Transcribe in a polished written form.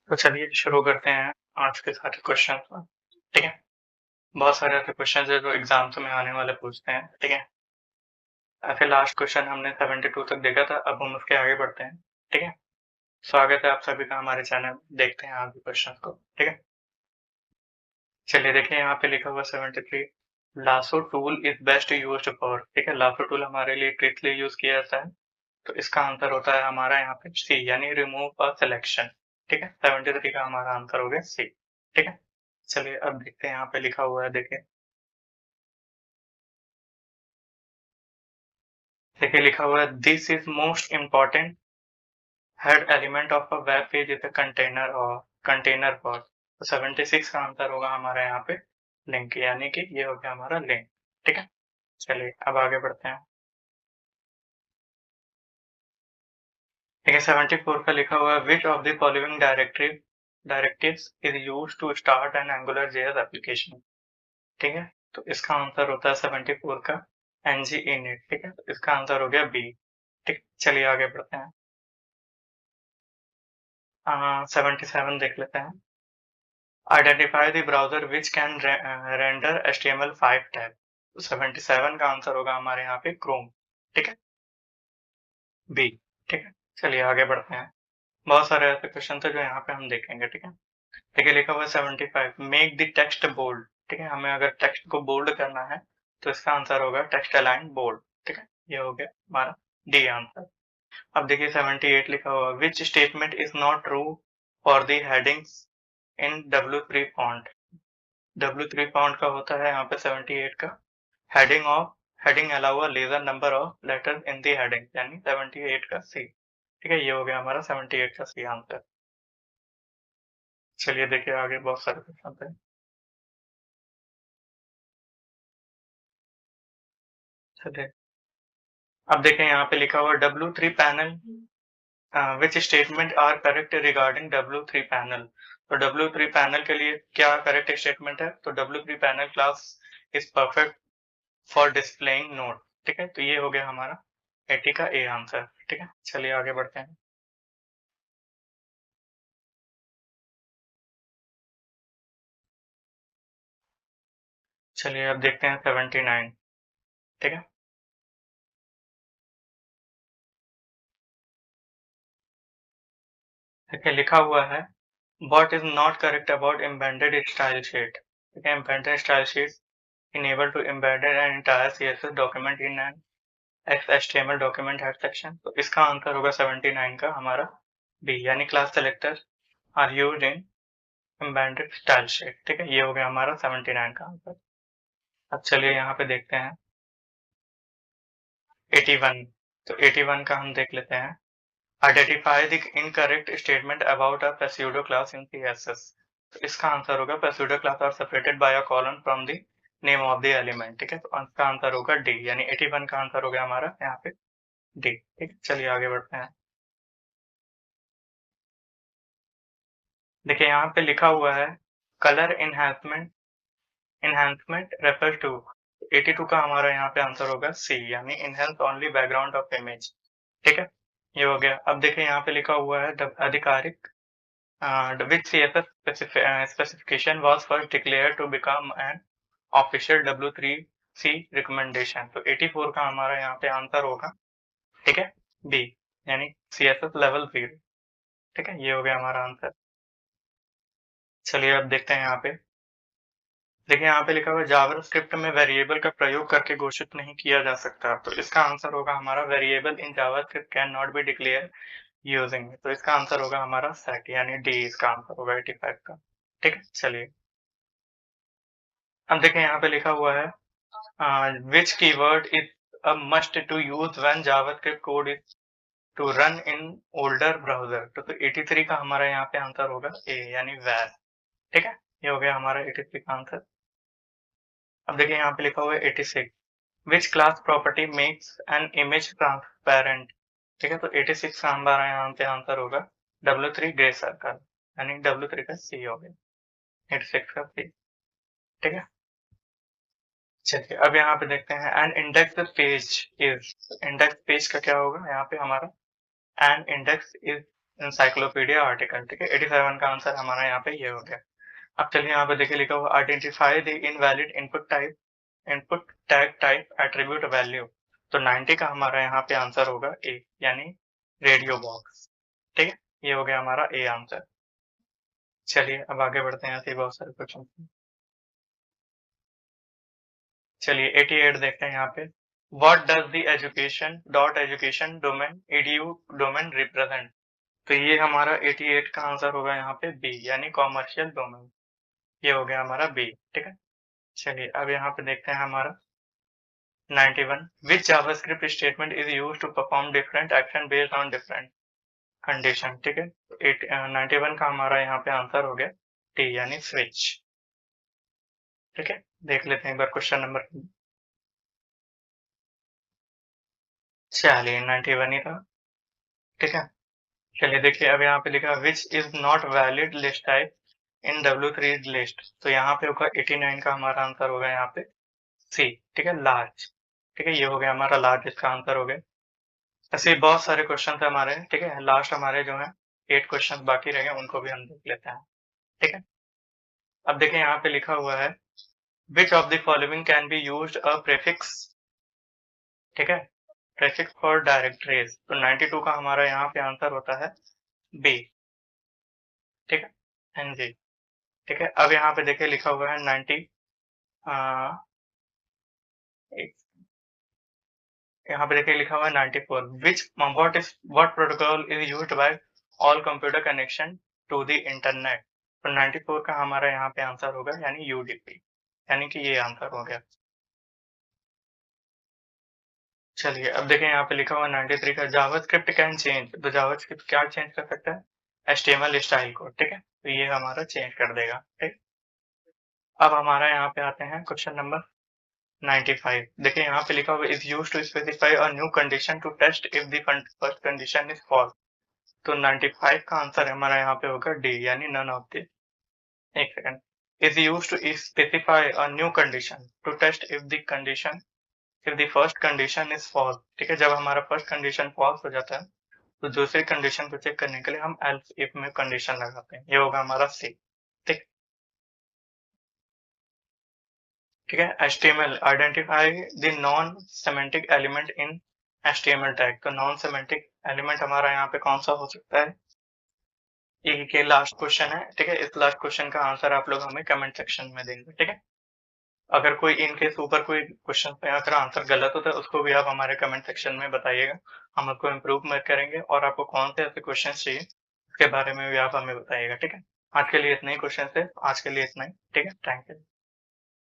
तो चलिए शुरू करते हैं आज के सारे क्वेश्चन। ठीक है, बहुत सारे ऐसे क्वेश्चन है जो एग्जाम्स में आने वाले पूछते हैं। ठीक है, ऐसे लास्ट क्वेश्चन हमने 72 तक देखा था, अब हम उसके आगे बढ़ते हैं। ठीक है, स्वागत है आप सभी का हमारे चैनल में। देखते हैं आगे क्वेश्चन को। ठीक है, चलिए देखिए यहाँ पे लिखा हुआ 73 lasso tool is best used for. ठीक है, लासो टूल हमारे लिए किस लिए यूज किया जाता है, तो इसका आंसर होता है हमारा यहाँ पे सी, यानी रिमूव अ सिलेक्शन। ठीक है, 73 का हमारा आंसर हो गया सी। ठीक है, चलिए अब देखते हैं यहाँ पे लिखा हुआ है। देखिए देखिए लिखा हुआ है this is most important head element of a web page is a container और कंटेनर फॉर। तो 76 का आंसर होगा हमारा यहाँ पे लिंक, यानी कि ये हो गया हमारा लिंक। ठीक है, चलिए अब आगे बढ़ते हैं। ठीक है, 74 का लिखा हुआ है which of the following directives is used to start an angular JS application. ठीक है, तो इसका आंसर होता है 74 का एनजी इनिट। ठीक है, तो इसका आंसर हो गया बी। ठीक, चलिए आगे बढ़ते हैं। 77 देख लेते हैं। Identify the browser which can render HTML5 tag. तो 77 का आंसर होगा हमारे यहाँ पे क्रोम। ठीक है, बी। ठीक है, चलिए आगे बढ़ते हैं। बहुत सारे ऐसे क्वेश्चन थे जो यहाँ पे हम देखेंगे। ठीक है, देखिए लिखा हुआ है 75 मेक द टेक्स्ट बोल्ड। ठीक है, हमें अगर टेक्स्ट को बोल्ड करना है तो इसका आंसर होगा टेक्स्ट अलाइन बोल्ड। ठीक है, ये हो गया हमारा डी आंसर। अब देखिए 78 लिखा हुआ which statement is not true for the headings in W3 font. W3 font का होता है यहाँ पे 78 का heading allow a larger number of letters in the heading, यानी 78 का सी। ठीक है, ये हो गया हमारा 78 का सी आंसर। चलिए देखिए आगे बहुत सारे क्वेश्चन थे। चलिए अब देखें यहाँ पे लिखा हुआ W3 panel which statement are correct regarding W3 panel. तो W3 पैनल के लिए क्या करेक्ट स्टेटमेंट है, तो W3 panel class is perfect for displaying note. ठीक है, तो ये हो गया हमारा 80 का ए आंसर। ठीक है, चलिए आगे बढ़ते हैं। चलिए अब देखते हैं 79। ठीक है, देखिए लिखा हुआ है what is not correct about embedded style sheet. ठीक है, embedded style sheet enable to embedded an entire CSS document in an XHTML document head section। तो इसका आंसर होगा 79 का हमारा बी, यानी class selector are used in embedded style sheet. ठीक है, ये हो गया हमारा 79 का आंसर। अब चलिए यहाँ पे देखते हैं 81। तो 81 का हम देख लेते हैं identify the incorrect statement about a pseudo class in CSS। तो इसका आंसर होगा pseudo class are separated by a colon from the name of the element. ठीक है, तो इसका आंसर होगा डी, यानी 81 का आंसर हो गया हमारा यहाँ पे डी। ठीक है, चलिए आगे बढ़ते हैं। देखिए यहाँ पे लिखा हुआ है colour enhancement enhancement refer to. 82 का हमारा यहाँ पे आंसर होगा सी, यानी enhance only background of image. ठीक है, ये हो गया। अब देखिए यहाँ पे लिखा हुआ है आधिकारिक which CSS specification was first declared to become an official W3C recommendation। तो 84 का हमारा यहाँ पे आंसर होगा, ठीक है, बी, यानी CSS लेवल 0। ठीक है, ये हो गया हमारा आंसर। चलिए अब देखते हैं यहाँ पे। देखिए यहाँ पे लिखा हुआ है जावास्क्रिप्ट में वेरिएबल का प्रयोग करके घोषित नहीं किया जा सकता। तो इसका आंसर होगा हमारा variable in JavaScript can not be declare using. तो इसका आंसर होगा हमारा सेट, यानी डी, इसका आंसर होगा 85 का। ठीक है, चलिए अब देखें यहाँ पे लिखा हुआ है which keyword is a must to use when JavaScript code is to run in older browser। तो 83 का हमारा यहाँ पे आंसर होगा ए, यानी where। ठीक है, ये हो गया हमारा 83 का आंसर। अब देखिए यहाँ पे लिखा हुआ है 86 which class property makes an image transparent। ठीक है, तो 86 का हमारा यहाँ पे आंसर होगा W3 ग्रे सर्कल, यानी W3 का सी हो गया 86 का सी। ठीक है, चलिए अब यहाँ पे देखते हैं an index page is. Index page का क्या होगा यहाँ पे हमारा an index is encyclopedia article, ठीक है। 87 का आंसर हमारा यहाँ पे ये हो गया। अब चलिए यहाँ पे देखिए लिखा हुआ identify the invalid input tag type attribute value. तो 90 का हमारा यहाँ पे आंसर होगा ए, यानी रेडियो बॉक्स, ठीक है। ये हो गया हमारा ए आंसर। चलिए अब आगे बढ़ते हैं, ऐसे बहुत सारे क्वेश्चन। चलिए 88 देखते हैं यहाँ पे। What does the education domain edu domain represent. तो ये हमारा 88 का आंसर होगा यहाँ पे बी, यानी कॉमर्शियल डोमेन। ये हो गया हमारा बी, ठीक है। चलिए अब यहाँ पे देखते हैं हमारा 91। Which JavaScript statement is used to perform different action based on different condition, ठीक है। 91 का हमारा यहाँ पे आंसर हो गया टी, यानी स्विच, ठीक है। देख लेते हैं एक बार क्वेश्चन नंबर। चलिए 91 ही था, ठीक है। चलिए देखिए अब यहाँ पे लिखा which is not valid list type in W3 list. तो यहाँ पे होगा 89 का हमारा आंसर होगा यहाँ पे सी, ठीक है, लार्ज, ठीक है। ये हो गया हमारा लार्ज, इसका आंसर हो गया। ऐसे ही बहुत सारे क्वेश्चन थे हमारे, ठीक है। लास्ट हमारे जो है 8 क्वेश्चन बाकी रह गए, उनको भी हम देख लेते हैं, ठीक है। अब देखिए यहाँ पे लिखा हुआ है which of the following can be used a prefix, ठीक है, प्रीफिक्स फॉर डायरेक्टरीज। तो 92 का हमारा यहाँ पे आंसर होता है बी, ठीक है, एनजी, ठीक है। अब यहाँ पे देखिए लिखा हुआ है 90, यहाँ पे देखिए लिखा हुआ है 94। What protocol is used by all computer connection to the internet. तो 94 का हमारा यहाँ पे आंसर होगा यानी यूडीपी, यानी कि ये आंसर हो गया। चलिए अब देखें यहाँ पे लिखा हुआ 93 का जावास्क्रिप्ट कैन चेंज। तो जावास्क्रिप्ट क्या चेंज कर सकता है? एचटीएमएल स्टाइल को, ठीक है। तो ये हमारा चेंज कर देगा, ठीक। अब हमारा यहाँ पे आते हैं क्वेश्चन नंबर 95। देखिए यहाँ पे लिखा हुआ is used to specify a new condition to test if the first condition is false. तो 95 का आंसर हमारा यहाँ पे होगा डी, यानी नन ऑफ द। एक second. Is used to specify a new condition to test if the first condition is false, ठीक है। जब हमारा फर्स्ट कंडीशन फॉल्स हो जाता है तो दूसरी कंडीशन को चेक करने के लिए हम एल्स इफ में कंडीशन लगाते हैं। ये होगा हमारा सी, ठीक, ठीक है। HTML identify the non semantic element in HTML tag. तो नॉन सेमेंटिक एलिमेंट हमारा यहाँ पे कौन सा हो सकता है? ये लास्ट क्वेश्चन है, ठीक है। इस लास्ट क्वेश्चन का आंसर आप लोग हमें कमेंट सेक्शन में देंगे, ठीक है। अगर कोई इनकेस ऊपर कोई क्वेश्चन पे अगर आंसर गलत होता है उसको भी आप हमारे कमेंट सेक्शन में बताइएगा, हम आपको इम्प्रूव करेंगे। और आपको कौन से ऐसे क्वेश्चन चाहिए उसके बारे में भी आप हमें बताइएगा, ठीक है। आज के लिए इतना ही क्वेश्चन है, आज के लिए इतना ही, ठीक है। Thank you.